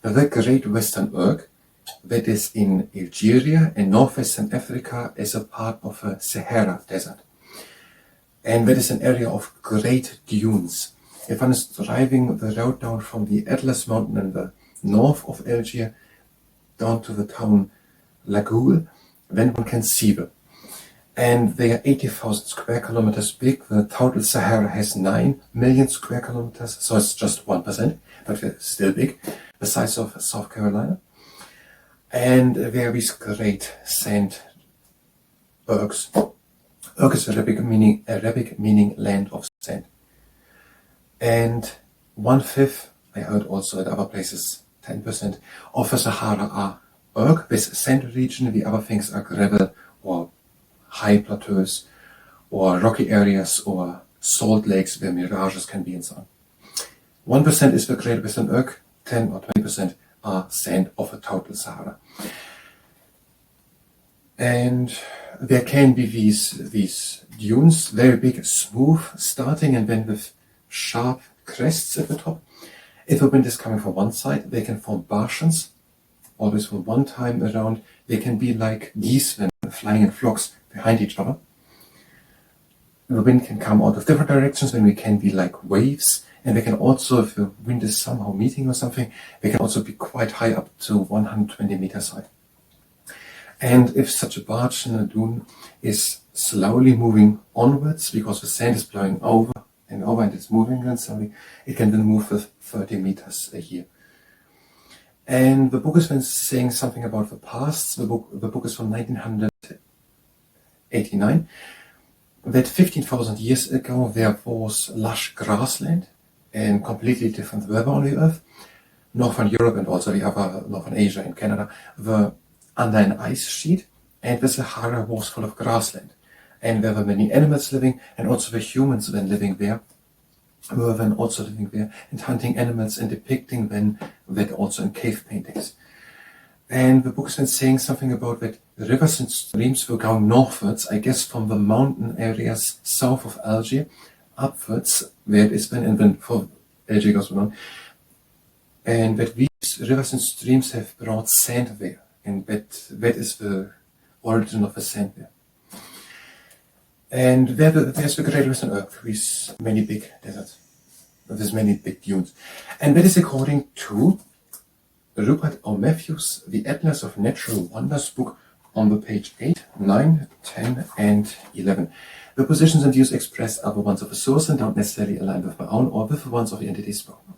the Great Western Erg, that is in Algeria in northwestern Africa, is a part of a Sahara desert. And that is an area of great dunes. If one is driving the road down from the Atlas mountain in the north of Algiers down to the town Laghouat, then one can see them. And they are 80,000 square kilometers big. The total Sahara has 9 million square kilometers, so it's just 1%, but it's still big, the size of South Carolina. And there are these great sand ergs. Erg is Arabic meaning land of sand. And 1/5, I heard also at other places 10%, of the Sahara are erg, this sand region. The other things are gravel or high plateaus or rocky areas or salt lakes where mirages can be and so on. 1% is the Great Western Erg, 10 or 20% are sand of the total Sahara. And there can be these dunes, very big, smooth, starting and then with sharp crests at the top. If the wind is coming from one side, they can form bastions, always from one time around. They can be like geese when flying in flocks behind each other. The wind can come out of different directions, when we can be like waves, and they can also, if the wind is somehow meeting or something, they can also be quite high, up to 120 meters high. And if such a barge in a dune is slowly moving onwards, because the sand is blowing over and over and it's moving and slowly, it can then move with 30 meters a year. And the book is then saying something about the past. The book is from 1989, that 15,000 years ago there was lush grassland and completely different weather on the earth. Northern Europe and also the other Northern Asia and Canada were under an ice sheet, and the Sahara was full of grassland. And there were many animals living, and also the humans when living there were then also living there and hunting animals and depicting then that also in cave paintings. And the book is then saying something about that the rivers and streams were going northwards, I guess from the mountain areas south of Algiers, upwards, where it is then, and then for Algiers goes on, and that these rivers and streams have brought sand there, and that is the origin of the sand there. And there's the Great Western Erg, with many big deserts, with many big dunes. And that is according to Rupert O. Matthews, The Atlas of Natural Wonders book, on the page 8, 9, 10, and 11. The positions and views expressed are the ones of the source and don't necessarily align with my own or with the ones of the entity spoken.